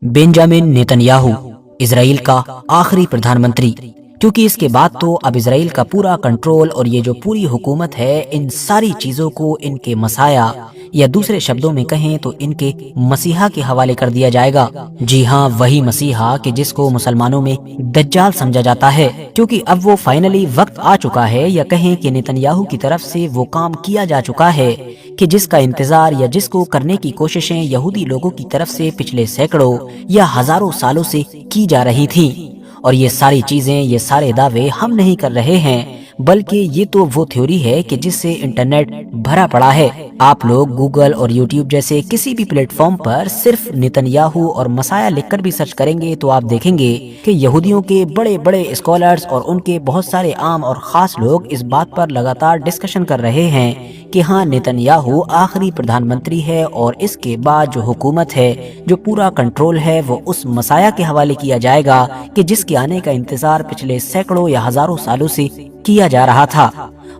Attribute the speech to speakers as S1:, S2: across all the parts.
S1: Benjamin Netanyahu Israel का आखिरी प्रधानमंत्री, क्योंकि इसके बाद तो अब इजराइल का पूरा कंट्रोल और ये जो पूरी हुकूमत है, इन सारी चीजों को इनके मसाया या दूसरे शब्दों में कहें तो इनके मसीहा के हवाले कर दिया जाएगा। जी हाँ, वही मसीहा कि जिसको मुसलमानों में दज्जाल समझा जाता है, क्योंकि अब वो फाइनली वक्त आ चुका है, या कहें कि नेतन्याहू की तरफ से वो काम किया जा चुका है कि जिसका इंतजार या जिसको करने की कोशिशें यहूदी लोगों की तरफ से पिछले सैकड़ों या हजारों सालों से की जा रही थी। और ये सारी चीजें, ये सारे दावे हम नहीं कर रहे हैं, बल्कि ये तो वो थ्योरी है कि जिससे इंटरनेट भरा पड़ा है। आप लोग गूगल और यूट्यूब जैसे किसी भी प्लेटफॉर्म पर सिर्फ नेतन्याहू और मसाया लिखकर भी सर्च करेंगे तो आप देखेंगे कि यहूदियों के बड़े बड़े स्कॉलर्स और उनके बहुत सारे आम और खास लोग इस बात पर लगातार डिस्कशन कर रहे हैं कि हाँ, नेतन्याहू आखिरी प्रधानमंत्री है और इसके बाद जो हुकूमत है, जो पूरा कंट्रोल है, वो उस मसाया के हवाले किया जाएगा कि जिसके आने का इंतजार पिछले सैकड़ों या हजारों सालों से किया जा रहा था।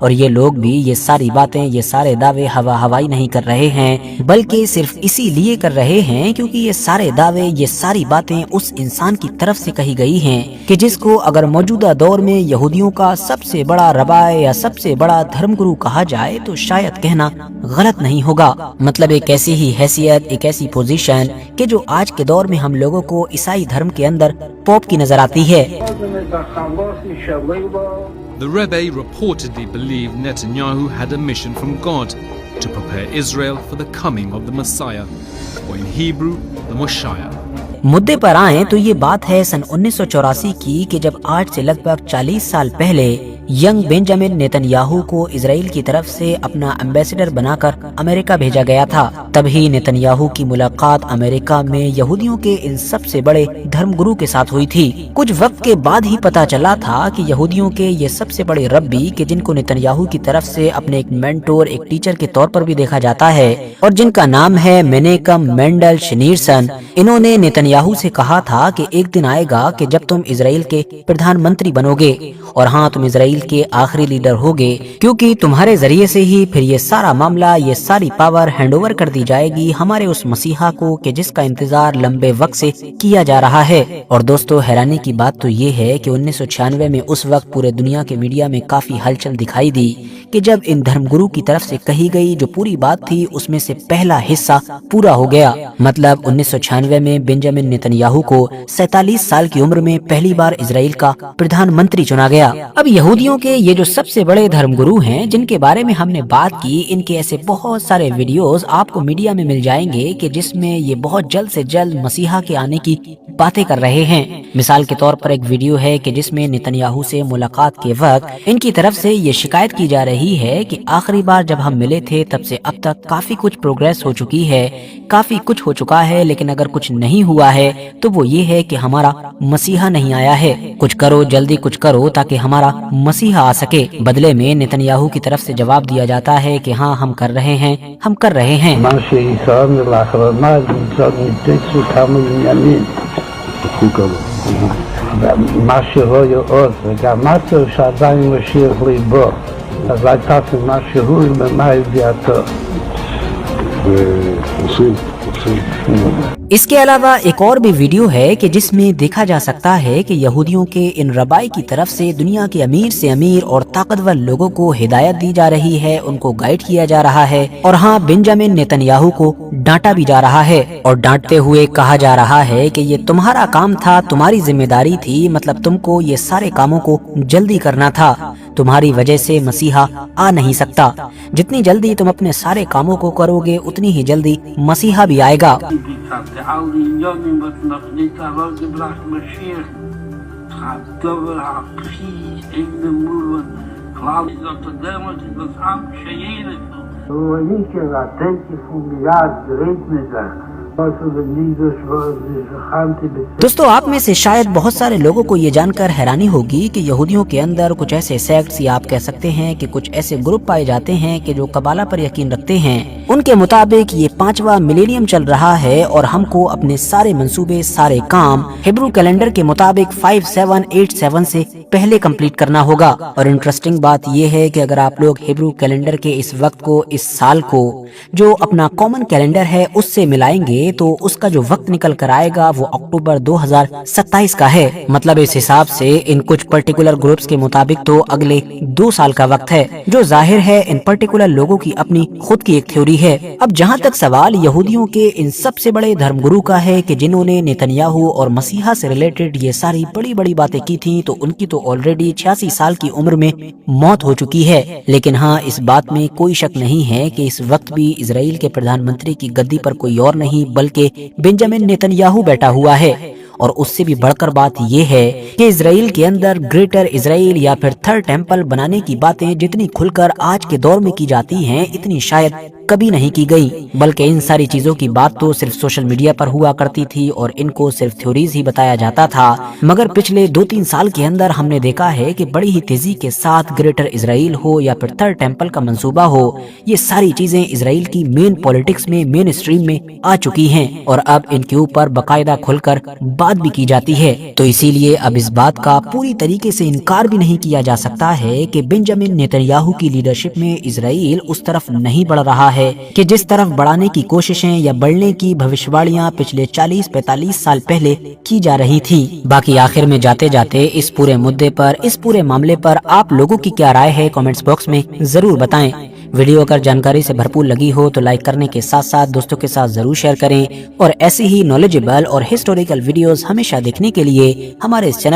S1: और ये लोग भी ये सारी बातें, ये सारे दावे हवा हवाई नहीं कर रहे हैं, बल्कि सिर्फ इसीलिए कर रहे हैं क्योंकि ये सारे दावे, ये सारी बातें उस इंसान की तरफ से कही गई हैं कि जिसको अगर मौजूदा दौर में यहूदियों का सबसे बड़ा रबाए या सबसे बड़ा धर्मगुरु कहा जाए तो शायद कहना गलत नहीं होगा। मतलब एक ऐसी ही हैसियत, एक ऐसी पोजीशन कि जो आज के दौर में हम लोगों को ईसाई धर्म के अंदर पोप की नजर आती है।
S2: The Rebbe reportedly believed Netanyahu had a mission from God to prepare Israel for the coming of the Messiah, or in Hebrew, the Moshiach.
S1: मुद्दे पर आए तो ये बात है सन 1984 की कि जब आज से लगभग 40 साल पहले यंग बेंजामिन नेतन्याहू को इजराइल की तरफ से अपना एम्बेसडर बनाकर अमेरिका भेजा गया था। तभी नेतन्याहू की मुलाकात अमेरिका में यहूदियों के इन सबसे बड़े धर्मगुरु के साथ हुई थी। कुछ वक्त के बाद ही पता चला था कि यहूदियों के ये सबसे बड़े रब्बी कि जिनको नेतन्याहू की तरफ से अपने एक मेंटोर, एक टीचर के तौर पर भी देखा जाता है और जिनका नाम है मेनेकम मेंडल शनीरसन, इन्होंने नेतन्याहू से कहा था कि एक दिन आएगा कि जब तुम इजराइल के प्रधानमंत्री बनोगे, और हाँ, तुम इजराइल के आखिरी लीडर होगे, क्योंकि तुम्हारे जरिए से ही फिर ये सारा मामला, ये सारी पावर हैंडओवर कर दी जाएगी हमारे उस मसीहा को कि जिसका इंतजार लंबे वक्त से किया जा रहा है। और दोस्तों, हैरानी की बात तो ये है कि 1996 में उस वक्त पूरे दुनिया के मीडिया में काफी हलचल दिखाई दी कि जब इन धर्मगुरु की तरफ से कही गई जो पूरी बात थी उसमें से पहला हिस्सा पूरा हो गया। मतलब 1996 में बेंजामिन नेतन्याहू को 47 साल की उम्र में पहली बार इजराइल का प्रधानमंत्री चुना गया। अब यहूदियों के ये जो सबसे बड़े धर्मगुरु हैं जिनके बारे में हमने बात की, इनके ऐसे बहुत सारे वीडियोस आपको मीडिया में मिल जाएंगे कि जिसमें ये बहुत जल्द से जल्द मसीहा के आने की बातें कर रहे हैं। मिसाल के तौर पर एक वीडियो है कि जिसमें नेतन्याहू से मुलाकात के वक्त इनकी तरफ से ये शिकायत की जा रही है कि आखिरी बार जब हम मिले थे तब से अब तक काफी कुछ प्रोग्रेस हो चुकी है, काफी कुछ हो चुका है, लेकिन अगर कुछ नहीं हुआ है तो वो ये है कि हमारा मसीहा नहीं आया है। कुछ करो, जल्दी कुछ करो ताकि हमारा मसीहा आ सके। बदले में नेतन्याहू की तरफ से जवाब दिया जाता है कि हाँ, हम कर रहे हैं, हम कर रहे हैं।
S3: אז הייתה מה שהוא ומה ידיעתו. ועושים.
S1: इसके अलावा एक और भी वीडियो है कि जिसमें देखा जा सकता है कि यहूदियों के इन रबाई की तरफ से दुनिया के अमीर से अमीर और ताकतवर लोगों को हिदायत दी जा रही है, उनको गाइड किया जा रहा है, और हाँ, बेंजामिन नेतन्याहू को डांटा भी जा रहा है। और डांटते हुए कहा जा रहा है कि ये तुम्हारा काम था, तुम्हारी जिम्मेदारी थी, मतलब तुमको ये सारे कामों को जल्दी करना था, तुम्हारी वजह से मसीहा आ नहीं सकता। जितनी जल्दी तुम अपने सारे कामों को करोगे उतनी ही जल्दी मसीहा भी आएगा। दोस्तों, आप में से शायद बहुत सारे लोगों को ये जानकर हैरानी होगी कि यहूदियों के अंदर कुछ ऐसे सेक्ट्स या आप कह सकते हैं कि कुछ ऐसे ग्रुप पाए जाते हैं कि जो कबाला पर यकीन रखते हैं। उनके मुताबिक ये 5वां मिलेनियम चल रहा है और हमको अपने सारे मंसूबे, सारे काम हिब्रू कैलेंडर के मुताबिक 5787 से पहले कंप्लीट करना होगा। और इंटरेस्टिंग बात यह है कि अगर आप लोग हिब्रू कैलेंडर के इस वक्त को, इस साल को जो अपना कॉमन कैलेंडर है उससे मिलाएंगे तो उसका जो वक्त निकल कर आएगा वो अक्टूबर 2027 का है। मतलब इस हिसाब से इन कुछ पर्टिकुलर ग्रुप्स के मुताबिक तो अगले 2 साल का वक्त है, जो जाहिर है इन पर्टिकुलर लोगों की अपनी खुद की एक थ्योरी है। अब जहाँ तक सवाल यहूदियों के इन सबसे बड़े धर्मगुरु का है कि जिन्होंने नेतन्याहू और मसीहा से रिलेटेड ये सारी बड़ी बड़ी बातें की थी, तो उनकी तो ऑलरेडी 86 साल की उम्र में मौत हो चुकी है। लेकिन हाँ, इस बात में कोई शक नहीं है कि इस वक्त भी इजराइल के प्रधानमंत्री की गद्दी पर कोई और नहीं बल्कि बेंजामिन नेतन्याहू बैठा हुआ है। और उससे भी बढ़कर बात यह है कि इजराइल के अंदर ग्रेटर इजराइल या फिर थर्ड टेम्पल बनाने की बातें जितनी खुलकर आज के दौर में की जाती हैं, इतनी शायद कभी नहीं की गई। बल्कि इन सारी चीजों की बात तो सिर्फ सोशल मीडिया पर हुआ करती थी और इनको सिर्फ थ्योरीज ही बताया जाता था। मगर पिछले 2-3 साल के अंदर हमने देखा है कि बड़ी ही तेजी के साथ ग्रेटर इजराइल हो या फिर थर्ड टेम्पल का मंसूबा हो, ये सारी चीजें इजराइल की मेन पॉलिटिक्स में, मेन स्ट्रीम में आ चुकी हैं और अब इनके ऊपर बाकायदा खुलकर बात भी की जाती है। तो इसीलिए अब इस बात का पूरी तरीके से इनकार भी नहीं किया जा सकता है कि बेंजामिन नेतन्याहू की लीडरशिप में इजराइल उस तरफ नहीं बढ़ रहा है कि जिस तरफ बढ़ाने की कोशिशें या बढ़ने की भविष्यवाणियां पिछले 40-45 साल पहले की जा रही थी। बाकी आखिर में जाते जाते इस पूरे मुद्दे पर, इस पूरे मामले पर आप लोगों की क्या राय है कमेंट्स बॉक्स में जरूर बताएं। वीडियो अगर जानकारी से भरपूर लगी हो तो लाइक करने के साथ साथ दोस्तों के साथ जरूर शेयर करें और ऐसी ही नॉलेजेबल और हिस्टोरिकल वीडियोस हमेशा देखने के लिए हमारे इस चैनल